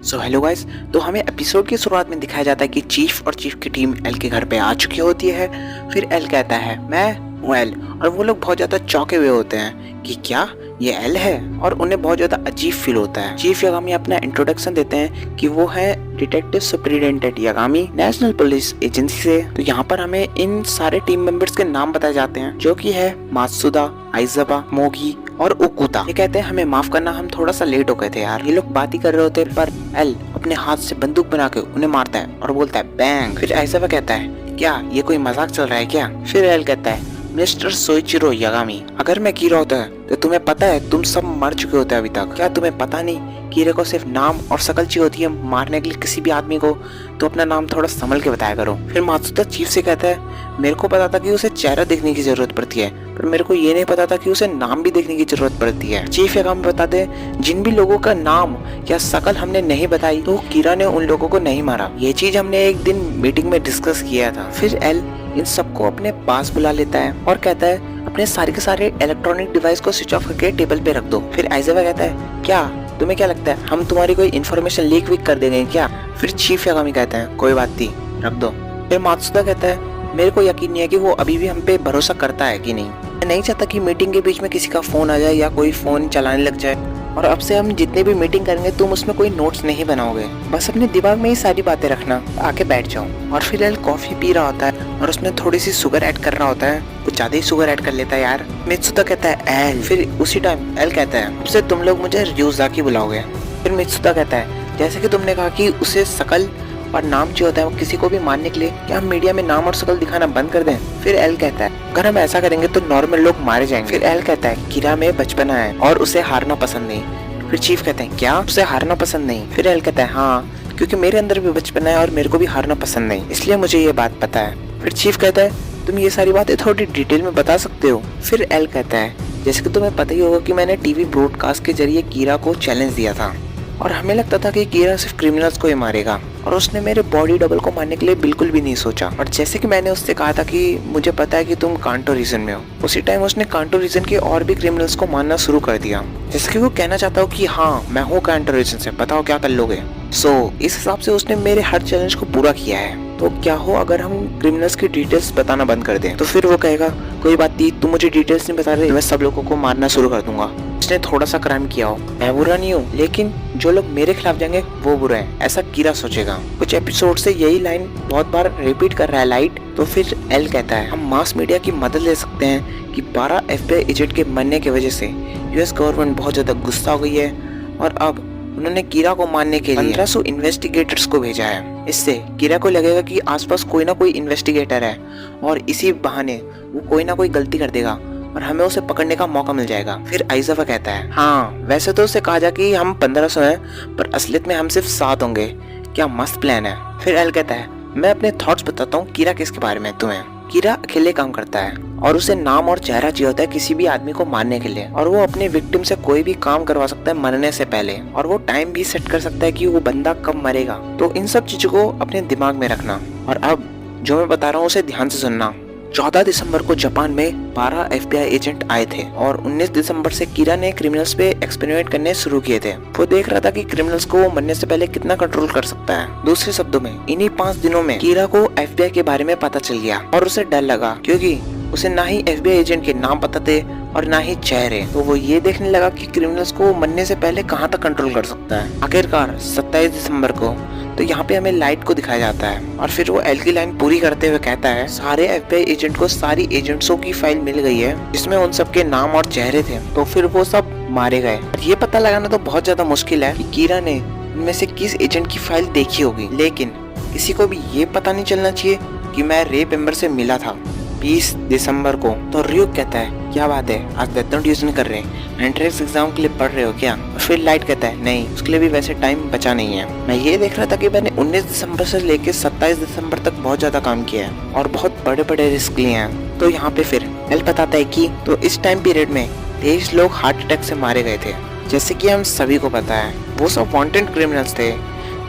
So hello guys. तो हमें episode की शुरुआत में दिखाया जाता है कि चीफ और चीफ की टीम एल के घर पे आ चुकी होती है। फिर एल कहता है मैं हूँ एल, और वो लोग बहुत ज़्यादा चौंके हुए होते हैं कि क्या ये एल है, और उन्हें बहुत ज़्यादा अजीब फील होता है। चीफ यागामी अपना इंट्रोडक्शन देते हैं कि वो है detective superintendent Yagami national police agency से। तो यहाँ पर हमें इन सारे टीम मेंबर्स के नाम बताए जाते हैं, जो कि है मात्सुदा, आइज़ावा, मोगी और ओकुता। ये कहते हैं हमें माफ करना, हम थोड़ा सा लेट हो गए थे यार। ये लोग बात ही कर रहे होते पर एल अपने हाथ से बंदूक बना के उन्हें मारता है और बोलता है बैंग। फिर आइज़ावा कहता है क्या ये कोई मजाक चल रहा है क्या? फिर एल कहता है मिस्टर सोइचिरो यागामी, अगर मैं कीरा होता है तो तुम्हें पता है तुम सब मर चुके होते अभी तक। क्या तुम्हें पता नहीं कीरे को सिर्फ नाम और शकल चाहिए होती है मारने के लिए किसी भी आदमी को? तो अपना नाम थोड़ा संभल के बताया करो। फिर मात्सुदा चीफ से कहता है मेरे को पता था कि उसे चेहरा देखने की जरूरत पड़ती है, पर मेरे को ये नहीं पता था कि उसे नाम भी देखने की जरूरत पड़ती है। चीफ यागामी बताते हैं जिन भी लोगों का नाम या शकल हमने नहीं बताई तो कीरा ने उन लोगों को नहीं मारा। ये चीज हमने एक दिन मीटिंग में डिस्कस किया था। फिर एल इन सबको अपने पास बुला लेता है और कहता है अपने सारे के सारे इलेक्ट्रॉनिक डिवाइस को स्विच ऑफ करके टेबल पे रख दो। फिर आइज़ावा कहता है क्या तुम्हें क्या लगता है हम तुम्हारी कोई इन्फॉर्मेशन लीक वीक कर देंगे क्या? फिर चीफ यागामी कहता है कोई बात नहीं, रख दो। फिर मात्सुदा कहता है मेरे को यकीन नहीं है कि वो अभी भी हम पे भरोसा करता है कि नहीं। मैं नहीं चाहता कि मीटिंग के बीच में किसी का फोन आ जाए या कोई फोन चलाने लग जाए, और अब से हम जितने भी मीटिंग करेंगे तुम उसमें कोई नोट्स नहीं बनाओगे, बस अपने दिमाग में ही सारी बातें रखना, आके बैठ जाओ। और फिर एल कॉफी पी रहा होता है और उसमें थोड़ी सी शुगर ऐड कर रहा होता है, कुछ ज्यादा ही शुगर ऐड कर लेता है यार। मित्सुदा कहता है एल। फिर उसी टाइम एल कहता है अब से तुम लोग मुझे रियोजाकी बुलाओगे। फिर मित्सुदा कहता है जैसे कि तुमने कहा कि उसे शकल और नाम चाहिए होता है वो किसी को भी मारने के लिए, क्या हम मीडिया में नाम और शकल दिखाना बंद कर दें? फिर एल कहता है अगर हम ऐसा करेंगे तो नॉर्मल लोग मारे जाएंगे। फिर एल कहता है कीरा में बचपना है और उसे हारना पसंद नहीं। फिर चीफ कहते हैं क्या उसे हारना पसंद नहीं? फिर एल कहता है हाँ, क्योंकि मेरे अंदर भी बचपना है और मेरे को भी हारना पसंद नहीं, इसलिए मुझे ये बात पता है। फिर चीफ कहता है तुम ये सारी बातें थोड़ी डिटेल में बता सकते हो? फिर एल कहता है जैसे कि तुम्हें पता ही होगा कि मैंने टीवी ब्रॉडकास्ट के जरिए कीरा को चैलेंज दिया था और हमें लगता था कि कीरा सिर्फ क्रिमिनल्स को ही मारेगा, और उसने मेरे बॉडी डबल को मारने के लिए बिल्कुल भी नहीं सोचा। और जैसे कि मैंने उससे कहा था कि मुझे पता है कि तुम कांटो रीजन में हो, उसी टाइम उसने कांटो रीजन के और भी क्रिमिनल्स को मारना शुरू कर दिया, जैसे कि वो कहना चाहता हो कि हाँ मैं हूँ कांटो रीजन से, बताओ क्या कर लोगे। इस हिसाब से उसने मेरे हर चैलेंज को पूरा किया है। तो क्या हो अगर हम क्रिमिनल्स की डिटेल्स बताना बंद कर दें? तो फिर वो कहेगा कोई बात नहीं, तुम मुझे डिटेल्स नहीं बता रहे, मैं सब लोगों को मारना शुरू कर दूंगा। उसने थोड़ा सा क्राइम किया हो, मैं बुरा नहीं हूँ, लेकिन जो लोग मेरे खिलाफ जाएंगे वो बुरा है, ऐसा कीरा सोचेगा। कुछ एपिसोड से यही लाइन बहुत बार रिपीट कर रहा है लाइट। तो फिर एल कहता है हम मास मीडिया की मदद ले सकते हैं कि 12 FBI एजेंट के मरने की वजह से US गवर्नमेंट बहुत ज्यादा गुस्सा हो गई है, और अब उन्होंने कीरा को मारने के लिए 1500 इन्वेस्टिगेटर्स को भेजा है। इससे कीरा को लगेगा कि आसपास कोई ना कोई इन्वेस्टिगेटर है और इसी बहाने वो कोई ना कोई गलती कर देगा और हमें उसे पकड़ने का मौका मिल जाएगा। फिर आइज़ावा कहता है हाँ वैसे तो उसे कहा जा कि हम 1500 हैं, पर असलियत में हम सिर्फ 7 होंगे, क्या मस्त प्लान है। फिर एल कहता है मैं अपने थॉट्स बताता हूँ कीरा किसके बारे में तुम्हें। कीरा अकेले काम करता है और उसे नाम और चेहरा चाहिए होता है किसी भी आदमी को मारने के लिए, और वो अपने विक्टिम से कोई भी काम करवा सकता है मरने से पहले, और वो टाइम भी सेट कर सकता है कि वो बंदा कब मरेगा। तो इन सब चीजों को अपने दिमाग में रखना, और अब जो मैं बता रहा हूँ उसे ध्यान से सुनना। 14 दिसंबर को जापान में 12 FBI एजेंट आए थे और 19 दिसंबर से कीरा ने क्रिमिनल्स पे एक्सपेरिमेंट करने शुरू किए थे। वो देख रहा था कि क्रिमिनल्स को वो मरने से पहले कितना कंट्रोल कर सकता है। दूसरे शब्दों में इन्हीं 5 दिनों में कीरा को FBI के बारे में पता चल गया और उसे डर लगा, क्योंकि उसे ना ही FBI एजेंट के नाम पता थे और ना ही चेहरे। तो वो ये देखने लगा कि क्रिमिनल्स को मरने से पहले कहाँ तक कंट्रोल कर सकता है। आखिरकार 27 दिसंबर को तो यहाँ पे हमें लाइट को दिखाया जाता है, और फिर वो एल की लाइन पूरी करते हुए कहता है सारे FBI एजेंट को सारी एजेंट्सों की फाइल मिल गई है जिसमें उन सबके नाम और चेहरे थे। तो फिर वो सब मारे गए। ये पता लगाना तो बहुत ज्यादा मुश्किल है कि कीरा ने उनमें से किस एजेंट की फाइल देखी होगी, लेकिन किसी को भी ये पता नहीं चलना चाहिए कि मैं रेप एम्बर से मिला था 20 दिसंबर को। तो रियुक कहता है क्या बात है आज डेथ नोट यूज नहीं कर रहे, एंट्रेंस एग्जाम के लिए पढ़ रहे हो क्या? और फिर लाइट कहता है नहीं, उसके लिए भी वैसे टाइम बचा नहीं है। मैं ये देख रहा था कि मैंने 19 दिसंबर से लेके 27 दिसंबर तक बहुत ज्यादा काम किया है और बहुत बड़े बड़े रिस्क लिए हैं। तो यहाँ पे फिर एल बताता है कि तो इस टाइम पीरियड में 23 लोग हार्ट अटैक से मारे गए थे, जैसे कि हम सभी को पता है। वो सब वांटेड क्रिमिनल्स थे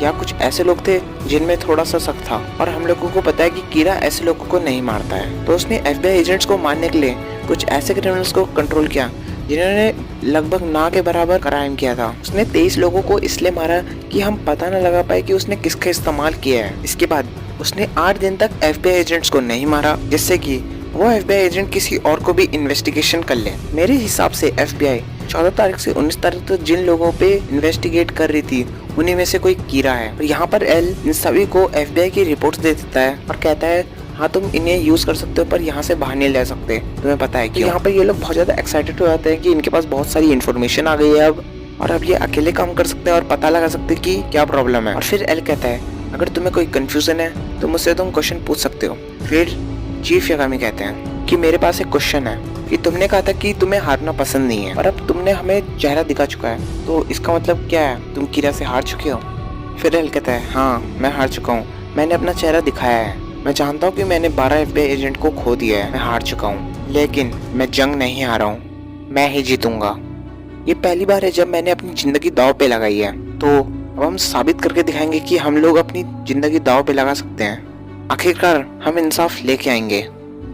या कुछ ऐसे लोग थे जिनमें थोड़ा सा शक था, और हम लोगों को पता है कि कीरा ऐसे लोगों को नहीं मारता है। तो उसने FBI एजेंट्स को मारने के लिए कुछ ऐसे क्रिमिनल्स को कंट्रोल किया जिन्होंने लगभग ना के बराबर क्राइम किया था। उसने 23 लोगों को इसलिए मारा कि हम पता न लगा पाए कि उसने किसका इस्तेमाल किया है। इसके बाद उसने 8 दिन तक FBI एजेंट्स को नहीं मारा, जिससे कि वो FBI एजेंट किसी और को भी इन्वेस्टिगेशन कर ले। मेरे हिसाब से FBI 14 तारीख से 19 तारीख तक जिन लोगों पे इन्वेस्टिगेट कर रही थी उन्हीं में से कोई कीरा है। और यहाँ पर एल इन सभी को FBI की रिपोर्ट्स दे देता है और कहता है हाँ तुम इन्हें यूज कर सकते हो पर यहाँ से बाहर नहीं ले सकते, तुम्हें पता है क्यों। यहाँ पर ये लोग बहुत ज्यादा एक्साइटेड हो जाते हैं कि इनके पास बहुत सारी इन्फॉर्मेशन आ गई है अब, और अब ये अकेले काम कर सकते हैं और पता लगा सकते हैं कि क्या प्रॉब्लम है। और फिर एल कहता है अगर तुम्हें कोई कंफ्यूजन है तो मुझसे तुम क्वेश्चन पूछ सकते हो। फिर चीफ यागामी कहते हैं कि मेरे पास एक क्वेश्चन है कि तुमने कहा था कि तुम्हें हारना पसंद नहीं है और अब तुमने हमें चेहरा दिखा चुका है, तो इसका मतलब क्या है, तुम कीरा से हार चुके हो। फिर एल कहता है हाँ मैं हार चुका हूँ, मैंने अपना चेहरा दिखाया है, मैं जानता हूँ कि मैंने 12 FBI एजेंट को खो दिया है, मैं हार चुका हूँ, लेकिन मैं जंग नहीं हारा हूँ, मैं ही जीतूंगा। ये पहली बार है जब मैंने अपनी जिंदगी दांव पे लगाई है, तो अब हम साबित करके दिखाएंगे कि हम लोग अपनी जिंदगी दांव पे लगा सकते हैं। आखिरकार हम इंसाफ लेके आएंगे।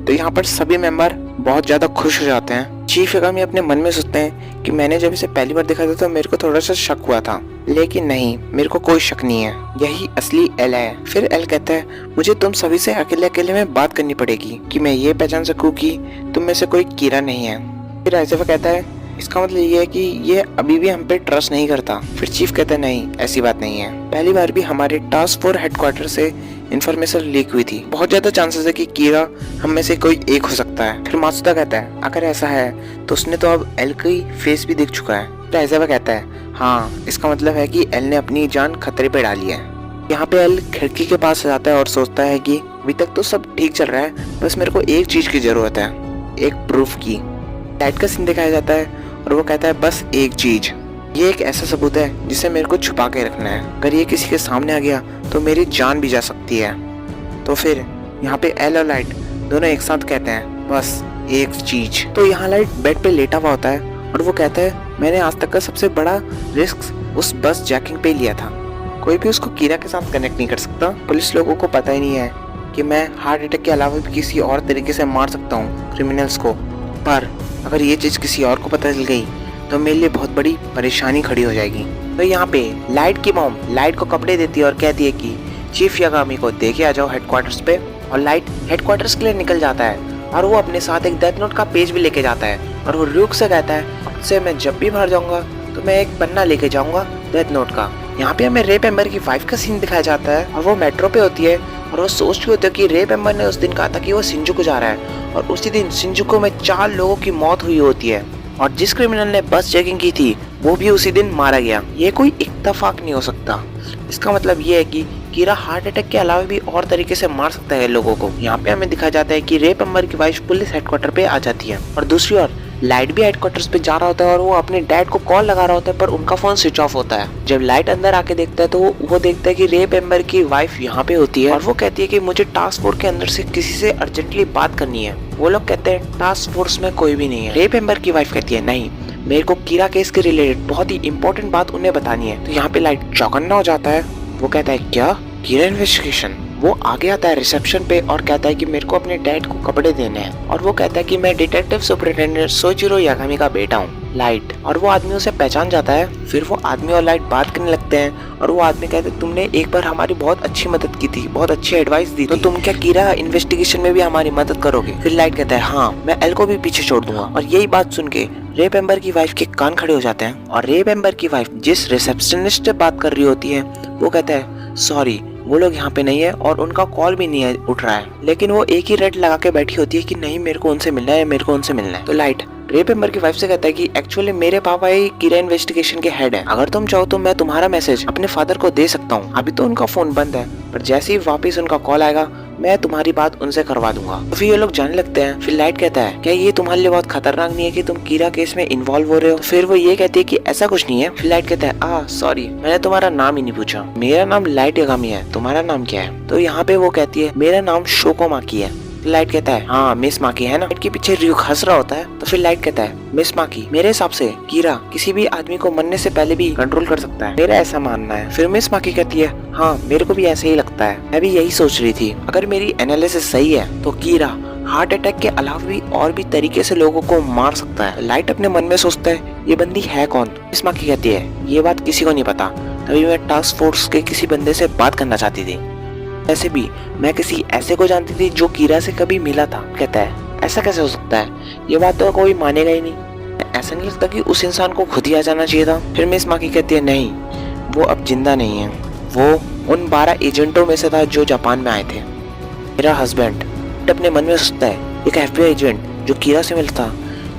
तो यहाँ पर सभी मेंबर बहुत ज्यादा खुश हो जाते हैं। चीफ यागामी अपने मन में सोचते हैं कि मैंने जब इसे पहली बार देखा था तो मेरे को थोड़ा सा शक हुआ था, लेकिन नहीं, मेरे को कोई शक नहीं है, यही असली एल है। फिर एल कहता है मुझे तुम सभी से अकेले अकेले में बात करनी पड़ेगी कि मैं ये पहचान सकूं कि तुम में से कोई कीरा नहीं है। फिर आइज़ेफ कहता है इसका मतलब ये है कि ये अभी भी हम पे ट्रस्ट नहीं करता। फिर चीफ कहता है नहीं, ऐसी बात नहीं है, पहली बार भी हमारे टास्क फोर्स हेडक्वार्टर से इन्फॉर्मेशन लीक हुई थी, बहुत ज्यादा चांसेस है कि कीरा हम में से कोई एक हो सकता है। फिर मात्सुदा कहता है अगर ऐसा है तो उसने तो अब एल की फेस भी देख चुका है। तो आइज़ेफ कहता है हाँ, इसका मतलब है कि एल ने अपनी जान खतरे पे डाली है। यहाँ पे एल खिड़की के पास जाता है और सोचता है कि अभी तक तो सब ठीक चल रहा है, बस मेरे को एक चीज की जरूरत है, एक प्रूफ की। लाइट का सीन दिखाया जाता है और वो कहता है बस एक चीज, ये एक ऐसा सबूत है जिसे मेरे को छुपा के रखना है, अगर ये किसी के सामने आ गया तो मेरी जान भी जा सकती है। तो फिर यहाँ पे एल और लाइट दोनों एक साथ कहते हैं बस एक चीज। तो यहाँ लाइट बेड पे लेटा हुआ होता है और वो कहता है मैंने आज तक का सबसे बड़ा रिस्क उस बस जैकिंग पे लिया था, कोई भी उसको कीरा के साथ कनेक्ट नहीं कर सकता। पुलिस लोगों को पता ही नहीं है कि मैं हार्ट अटैक के अलावा भी किसी और तरीके से मार सकता हूँ क्रिमिनल्स को, पर अगर ये चीज किसी और को पता चल गई तो मेरे लिए बहुत बड़ी परेशानी खड़ी हो जाएगी। तो यहाँ पे लाइट की मॉम लाइट को कपड़े देती है और कहती है कि चीफ यागामी को देखे आ जाओ हेडक्वार्टर्स पे, और लाइट हेडक्वार्टर्स के लिए निकल जाता है और वो अपने साथ एक डेथ नोट का पेज भी लेके जाता है और वो रूक से कहता है अब से मैं जब भी बाहर जाऊंगा तो मैं एक पन्ना लेके जाऊंगा डेथ नोट का। यहाँ पे हमें रे पेम्बर की वाइफ का सीन दिखाया जाता है और वो मेट्रो पे होती है और वो सोच रही होती है कि रे पेम्बर ने उस दिन कहा था कि वो शिंजुकू जा रहा है, और उसी दिन शिंजुकू में 4 लोगों की मौत हुई होती है और जिस क्रिमिनल ने बस चेकिंग की थी वो भी उसी दिन मारा गया। ये कोई इत्तेफाक नहीं हो सकता। इसका मतलब ये है कि कीरा हार्ट अटैक के अलावा भी और तरीके से मार सकता है लोगों को। यहाँ पे हमें दिखाया जाता है कि रे पेम्बर की वाइफ पुलिस हेडक्वार्टर पे आ जाती है और दूसरी ओर लाइट भी हेडक्वार्टर्स पे जा रहा होता है और वो अपने डैड को कॉल लगा रहा होता है पर उनका फोन स्विच ऑफ होता है। जब लाइट अंदर आके देखता है तो वो देखता है कि रे पेम्बर की वाइफ यहाँ पे होती है और वो कहती है कि मुझे टास्क फोर्स के अंदर से किसी से अर्जेंटली बात करनी है। वो लोग कहते हैं टास्क फोर्स में कोई भी नहीं है। रे पेम्बर की वाइफ कहती है नहीं, मेरे को कीरा केस के रिलेटेड बहुत ही इंपॉर्टेंट बात उन्हें बतानी है। तो यहाँ पे लाइट चौकन्ना हो जाता है, वो कहता है क्या कीरा इन्वेस्टिगेशन। वो आगे आता है रिसेप्शन पे और कहता है कि मेरे को अपने डैड को कपड़े देने हैं और वो कहता है कि मैं डिटेक्टिव सुपरिटेंडेंट सोइचिरो यागामी का बेटा हूँ लाइट, और वो आदमी उसे पहचान जाता है। फिर वो आदमी और लाइट बात करने लगते हैं और वो आदमी कहते हैं तुमने एक बार हमारी बहुत अच्छी मदद की थी, बहुत अच्छी एडवाइस दी थी, तो तुम क्या कीरा इन्वेस्टिगेशन में भी हमारी मदद करोगे। फिर लाइट कहता है हाँ, मैं एल को भी पीछे छोड़ दूंगा। और यही बात सुन के रे पेम्बर की वाइफ के कान खड़े हो जाते हैं और रे पेम्बर की वाइफ जिस रिसेप्शनिस्ट से बात कर रही होती है वो कहता है सॉरी, वो लोग यहाँ पे नहीं है और उनका कॉल भी नहीं है उठ रहा है, लेकिन वो एक ही रेड लगा के बैठी होती है कि नहीं मेरे को उनसे मिलना है, मेरे को उनसे मिलना है। तो लाइट रे पेम्बर की वाइफ से कहता है कि एक्चुअली मेरे पापा ही कीरा इन्वेस्टिगेशन के हेड हैं, अगर तुम चाहो तो मैं तुम्हारा मैसेज अपने फादर को दे सकता हूँ। अभी तो उनका फोन बंद है पर जैसे ही वापिस उनका कॉल आएगा मैं तुम्हारी बात उनसे करवा दूंगा। तो फिर ये लोग जाने लगते हैं। फिर लाइट कहता है क्या ये तुम्हारे लिए बहुत खतरनाक नहीं है कि तुम कीरा केस में इन्वॉल्व हो रहे हो। तो फिर वो ये कहती है कि ऐसा कुछ नहीं है। फिर लाइट कहता है सॉरी, मैंने तुम्हारा नाम ही नहीं पूछा, मेरा नाम लाइट यागामी है, तुम्हारा नाम क्या है। तो यहाँ पे वो कहती है मेरा नाम शोको माकी है। लाइट कहता है हाँ मिस माकी है ना। लाइट के पीछे रियुक हंस रहा होता है। तो फिर लाइट कहता है मिस माकी, मेरे हिसाब से कीरा किसी भी आदमी को मरने से पहले भी कंट्रोल कर सकता है, मेरा ऐसा मानना है। फिर मिस माकी कहती है हाँ मेरे को भी ऐसे ही लगता है, मैं भी यही सोच रही थी, अगर मेरी एनालिसिस सही है तो कीरा हार्ट अटैक के अलावा भी और भी तरीके से लोगों को मार सकता है। लाइट अपने मन में सोचता है ये बंदी है कौन। मिस माकी कहती है ये बात किसी को नहीं पता, तभी मैं टास्क फोर्स के किसी बंदे से बात करना चाहती थी। ऐसे भी मैं किसी ऐसे को जानती थी जो कीरा से कभी मिला था। कहता है ऐसा कैसे हो सकता है, ये बात तो कोई मानेगा ही नहीं। ऐसा नहीं लगता कि उस इंसान को खुद ही आ जाना चाहिए था। फिर मिस माकी कहती है नहीं, वो अब जिंदा नहीं है, वो उन 12 एजेंटों में से था जो जापान में आए थे। मेरा हस्बैंड अपने मन में सोचता है एक FBI एजेंट जो कीरा से मिलता,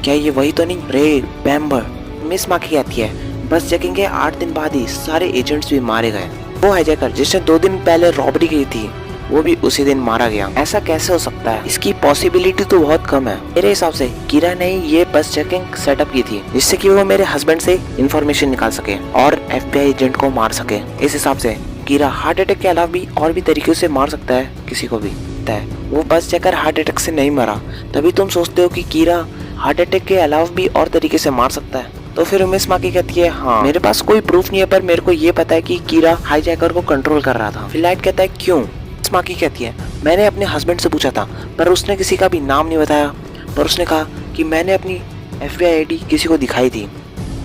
क्या ये वही तो नहीं? रे बैम्बर। मिस माकी कहती है बस चेकिंग के 8 दिन बाद ही सारे एजेंट्स भी मारे गए। वो हाईजैकर जिसने 2 दिन पहले रॉबरी की थी वो भी उसी दिन मारा गया। ऐसा कैसे हो सकता है? इसकी पॉसिबिलिटी तो बहुत कम है। मेरे हिसाब से कीरा ने ये बस चेकिंग सेटअप की थी जिससे कि वो मेरे हस्बैंड से इंफॉर्मेशन निकाल सके और FBI एजेंट को मार सके। इस हिसाब से कीरा हार्ट अटैक के अलावा भी और भी तरीके से मार सकता है किसी को भी। वो बस चेकर हार्ट अटैक से नहीं मरा, तभी तुम सोचते हो कि कीरा हार्ट अटैक के अलावा भी और तरीके से मार सकता है। तो फिर मिस माकी कहती है हाँ मेरे पास कोई प्रूफ नहीं है, पर मेरे को ये पता है कि कीरा हाईजैकर को कंट्रोल कर रहा था। फिर लाइट कहता है क्यों? मिस माकी कहती है मैंने अपने हस्बैंड से पूछा था पर उसने किसी का भी नाम नहीं बताया, पर उसने कहा कि मैंने अपनी FBI ID किसी को दिखाई थी।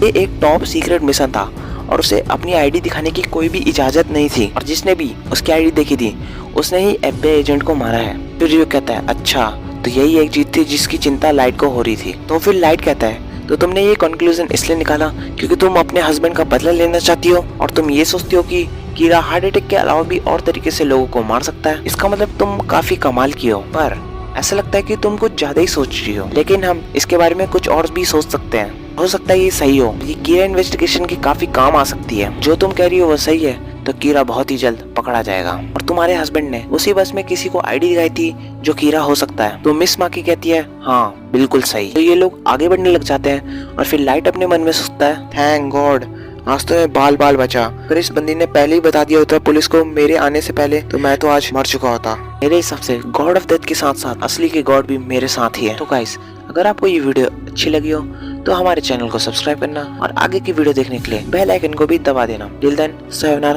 ये एक टॉप सीक्रेट मिशन था और उसे अपनी ID दिखाने की कोई भी इजाजत नहीं थी, और जिसने भी उसकी ID देखी थी उसने ही FBI एजेंट को मारा है। फिर रियो कहता है अच्छा तो यही एक जीत थी जिसकी चिंता लाइट को हो रही थी। तो फिर लाइट कहता है तो तुमने ये कंक्लूजन इसलिए निकाला क्योंकि तुम अपने हस्बैंड का बदला लेना चाहती हो और तुम ये सोचती हो कि कीरा हार्ट अटैक के अलावा भी और तरीके से लोगों को मार सकता है। इसका मतलब तुम काफी कमाल की हो, पर ऐसा लगता है कि तुम कुछ ज्यादा ही सोच रही हो। लेकिन हम इसके बारे में कुछ और भी सोच सकते हैं, हो सकता है ये सही हो। ये कीरा इन्वेस्टिगेशन की काफी काम आ सकती है। जो तुम कह रही हो वो सही है तो कीरा बहुत ही जल्द पकड़ा जाएगा। और तुम्हारे हस्बैंड ने उसी बस में किसी को ID दिखाई थी जो कीरा हो सकता है। तो मिस माकी कहती है हाँ बिल्कुल सही। तो ये लोग आगे बढ़ने लग जाते हैं और फिर लाइट अपने मन में सोचता है थैंक गॉड आज तो मैं बाल बाल बचा। अगर इस बंदी ने पहले ही बता दिया होता पुलिस को मेरे आने से पहले तो मैं तो आज मर चुका होता। मेरे हिसाब से गॉड ऑफ डेथ के साथ साथ असली के गॉड भी मेरे साथ ही है। तो गाइस अगर आपको ये वीडियो अच्छी लगी हो तो हमारे चैनल को सब्सक्राइब करना और आगे की वीडियो देखने के लिए बेल आइकन को भी दबा देना। Till then sayonara.